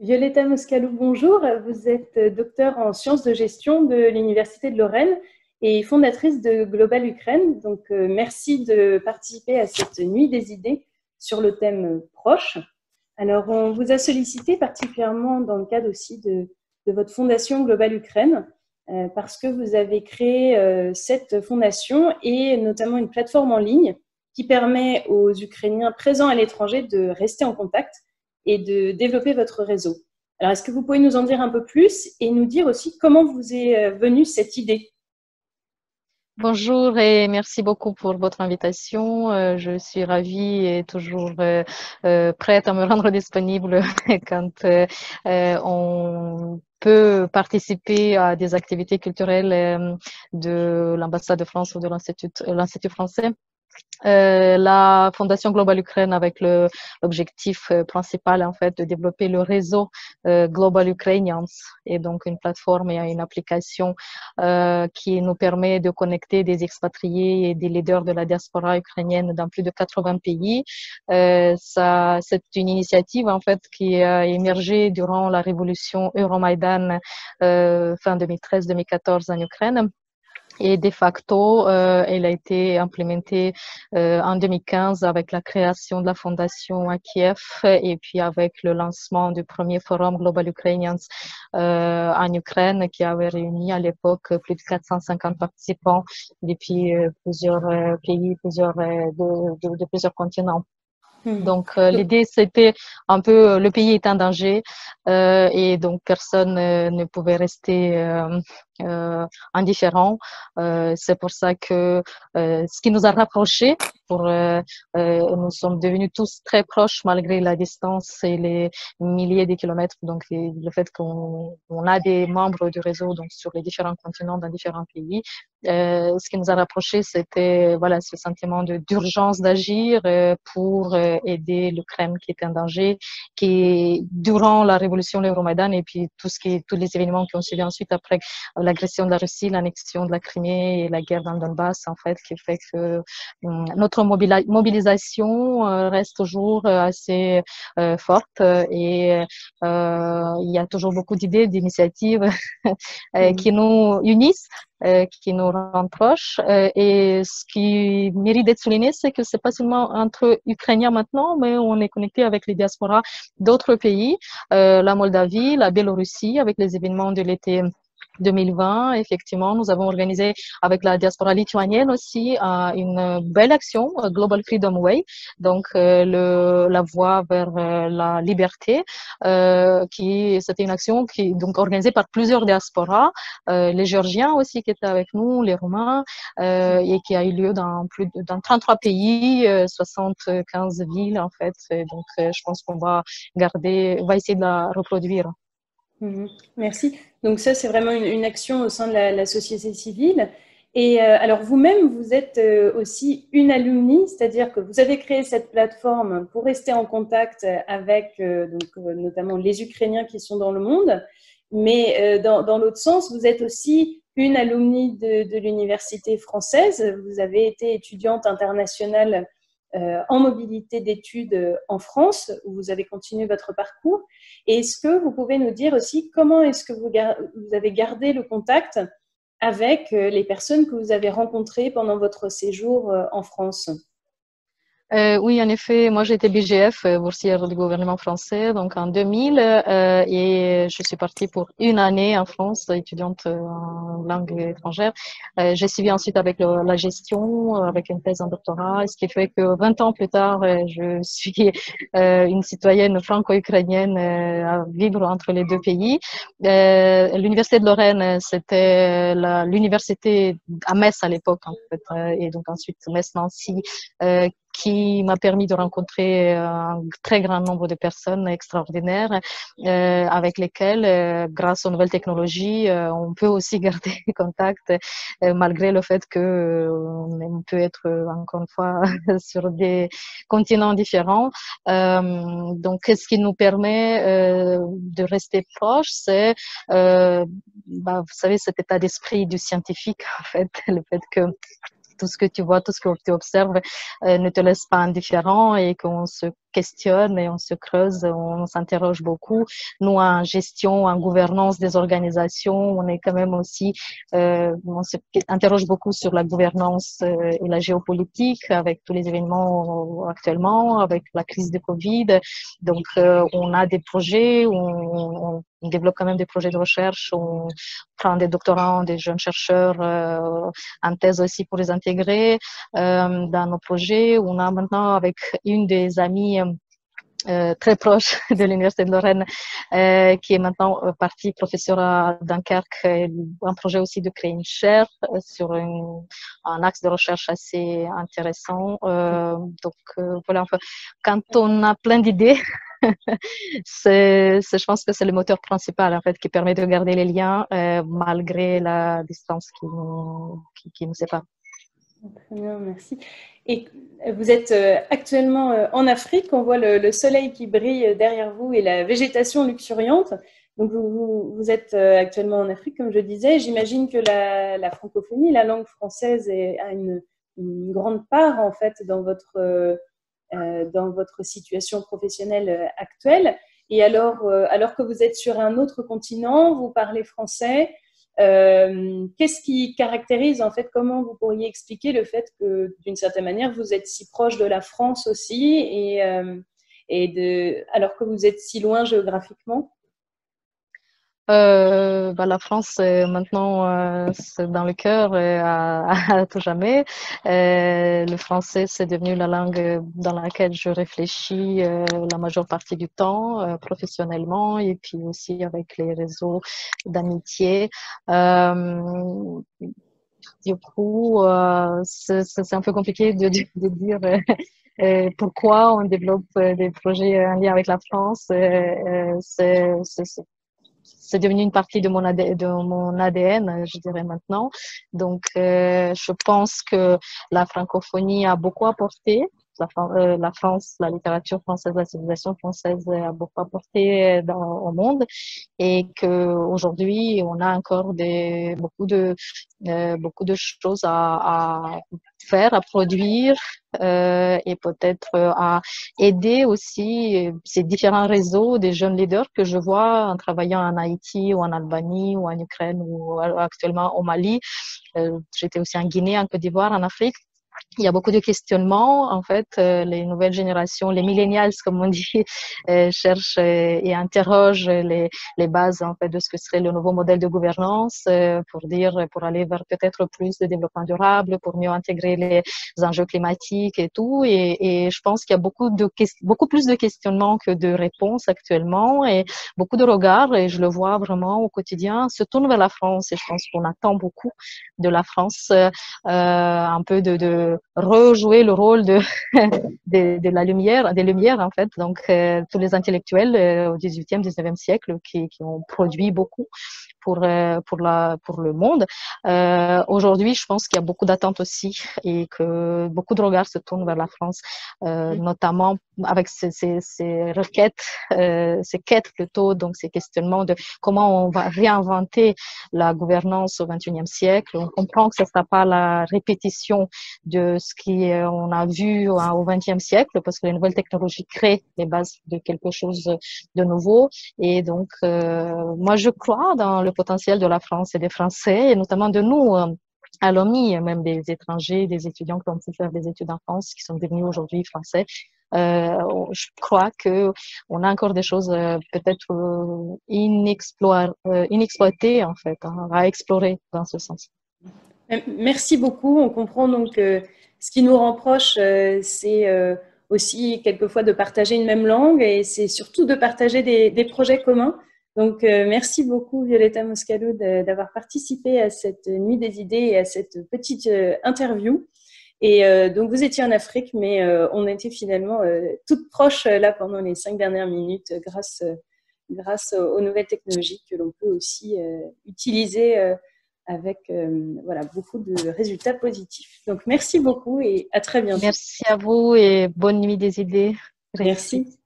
Violetta Moscalou, bonjour. Vous êtes docteur en sciences de gestion de l'Université de Lorraine et fondatrice de Global Ukraine. Donc, merci de participer à cette nuit des idées sur le thème proche. Alors, on vous a sollicité particulièrement dans le cadre aussi de votre fondation Global Ukraine parce que vous avez créé cette fondation et notamment une plateforme en ligne qui permet aux Ukrainiens présents à l'étranger de rester en contact et de développer votre réseau. Alors, est-ce que vous pouvez nous en dire un peu plus et nous dire aussi comment vous est venue cette idée? Bonjour et merci beaucoup pour votre invitation. Je suis ravie et toujours prête à me rendre disponible quand on peut participer à des activités culturelles de l'ambassade de France ou de l'Institut français. La Fondation Global Ukraine avec l'objectif principal en fait de développer le réseau Global Ukrainians et donc une plateforme et une application qui nous permet de connecter des expatriés et des leaders de la diaspora ukrainienne dans plus de 80 pays. C'est une initiative en fait qui a émergé durant la révolution Euromaïdan fin 2013-2014 en Ukraine. Et de facto, elle a été implémentée en 2015 avec la création de la fondation à Kiev et puis avec le lancement du premier forum Global Ukrainians en Ukraine qui avait réuni à l'époque plus de 450 participants depuis plusieurs pays, de plusieurs continents. Donc, l'idée, c'était un peu, le pays est en danger et donc personne ne pouvait rester indifférent. C'est pour ça que ce qui nous a rapprochés, nous sommes devenus tous très proches malgré la distance et les milliers de kilomètres. Donc, le fait qu'on a des membres du réseau donc sur les différents continents, dans différents pays, ce qui nous a rapprochés, c'était voilà ce sentiment d'urgence d'agir pour aider l'Ukraine qui était en danger, qui durant la révolution l'Euromaïdan et puis tous les événements qui ont suivi ensuite après l'agression de la Russie, l'annexion de la Crimée et la guerre dans le Donbass, en fait, qui fait que notre mobilisation reste toujours assez forte et il y a toujours beaucoup d'idées, d'initiatives qui nous unissent, qui nous rendent proches. Et ce qui mérite d'être souligné, c'est que c'est pas seulement entre Ukrainiens maintenant, mais on est connecté avec les diasporas d'autres pays, la Moldavie, la Biélorussie, avec les événements de l'été 2020, effectivement, nous avons organisé avec la diaspora lituanienne aussi une belle action, Global Freedom Way, donc la voie vers la liberté, c'était une action qui donc organisée par plusieurs diasporas, les Géorgiens aussi qui étaient avec nous, les Roumains, et qui a eu lieu dans 33 pays, 75 villes en fait. Et donc, je pense qu'on va essayer de la reproduire. Merci. Donc ça, c'est vraiment une action au sein de la société civile. Et alors vous-même, vous êtes aussi une alumni, c'est-à-dire que vous avez créé cette plateforme pour rester en contact avec notamment les Ukrainiens qui sont dans le monde. Mais dans l'autre sens, vous êtes aussi une alumni de l'université française. Vous avez été étudiante internationale en mobilité d'études en France, où vous avez continué votre parcours. Et est-ce que vous pouvez nous dire aussi comment est-ce que vous avez gardé le contact avec les personnes que vous avez rencontrées pendant votre séjour en France? Oui, en effet, moi j'étais BGF, boursière du gouvernement français, donc en 2000, et je suis partie pour une année en France, étudiante en langue étrangère. J'ai suivi ensuite avec la gestion, avec une thèse en doctorat, ce qui fait que 20 ans plus tard, je suis une citoyenne franco-ukrainienne à vivre entre les deux pays. L'université de Lorraine, c'était l'université à Metz à l'époque, en fait, et donc ensuite Metz-Nancy, qui m'a permis de rencontrer un très grand nombre de personnes extraordinaires avec lesquelles, grâce aux nouvelles technologies, on peut aussi garder contact malgré le fait que on peut être encore une fois sur des continents différents. Donc, ce qui nous permet de rester proches, c'est, vous savez, cet état d'esprit du scientifique, en fait, le fait que tout ce que tu vois, tout ce que tu observes ne te laisse pas indifférent et qu'on se questionne et on se creuse, on s'interroge beaucoup. Nous, en gestion, en gouvernance des organisations, on est quand même aussi, on se interroge beaucoup sur la gouvernance et la géopolitique avec tous les événements actuellement, avec la crise de Covid. Donc, on a des projets, on développe quand même des projets de recherche, on prend des doctorants, des jeunes chercheurs en thèse aussi pour les intégrer dans nos projets. On a maintenant avec une des amies très proche de l'Université de Lorraine, qui est maintenant partie professeure à Dunkerque, un projet aussi de créer une chaire sur un axe de recherche assez intéressant. Voilà, enfin, quand on a plein d'idées, je pense que c'est le moteur principal en fait qui permet de garder les liens malgré la distance qui nous sépare. Très bien, merci. Et vous êtes actuellement en Afrique, on voit le soleil qui brille derrière vous et la végétation luxuriante. Donc vous êtes actuellement en Afrique, comme je disais. J'imagine que la francophonie, la langue française a une grande part en fait dans votre situation professionnelle actuelle. Et alors que vous êtes sur un autre continent, vous parlez français. Qu'est-ce qui caractérise en fait, comment vous pourriez expliquer le fait que d'une certaine manière vous êtes si proche de la France aussi alors que vous êtes si loin géographiquement? La France, maintenant, c'est dans le cœur à tout jamais. Le français, c'est devenu la langue dans laquelle je réfléchis la majeure partie du temps, professionnellement, et puis aussi avec les réseaux d'amitié. Du coup, c'est un peu compliqué de dire pourquoi on développe des projets en lien avec la France. C'est devenu une partie de mon ADN, je dirais maintenant. Donc, je pense que la francophonie a beaucoup apporté. La France, la littérature française, la civilisation française a beaucoup apporté au monde, et que aujourd'hui on a encore beaucoup de choses à faire, à produire, et peut-être à aider aussi ces différents réseaux des jeunes leaders que je vois en travaillant en Haïti ou en Albanie ou en Ukraine ou actuellement au Mali. J'étais aussi en Guinée, en Côte d'Ivoire, en Afrique. Il y a beaucoup de questionnements. En fait, les nouvelles générations, les millennials, comme on dit, cherchent et interrogent les bases en fait de ce que serait le nouveau modèle de gouvernance pour aller vers peut-être plus de développement durable, pour mieux intégrer les enjeux climatiques et tout. Et je pense qu'il y a beaucoup plus de questionnements que de réponses actuellement, et beaucoup de regards, et je le vois vraiment au quotidien, se tournent vers la France. Et je pense qu'on attend beaucoup de la France, un peu de rejouer le rôle de la lumière, des lumières en fait. Donc tous les intellectuels au 18e, 19e siècle qui ont produit beaucoup pour le monde. Aujourd'hui, je pense qu'il y a beaucoup d'attentes aussi, et que beaucoup de regards se tournent vers la France, notamment avec ces requêtes, ces quêtes plutôt, donc ces questionnements de comment on va réinventer la gouvernance au 21e siècle. On comprend que ce ne sera pas la répétition de ce qu'on a vu au 20e siècle, parce que les nouvelles technologies créent les bases de quelque chose de nouveau. Et donc, moi, je crois dans le potentiel de la France et des Français, et notamment de nous, alumni, même des étrangers, des étudiants qui ont pu faire des études en France, qui sont devenus aujourd'hui français. Je crois que on a encore des choses peut-être inexploitées en fait, hein, à explorer dans ce sens. Merci beaucoup. On comprend donc ce qui nous rend proches, c'est aussi quelquefois de partager une même langue, et c'est surtout de partager des projets communs. Donc, merci beaucoup, Violeta Moscalo, d'avoir participé à cette Nuit des idées et à cette petite interview. Et donc, vous étiez en Afrique, mais on était finalement toutes proches là pendant les 5 dernières minutes grâce aux nouvelles technologies que l'on peut aussi utiliser avec voilà, beaucoup de résultats positifs. Donc, merci beaucoup et à très bientôt. Merci à vous et bonne nuit des idées. Merci.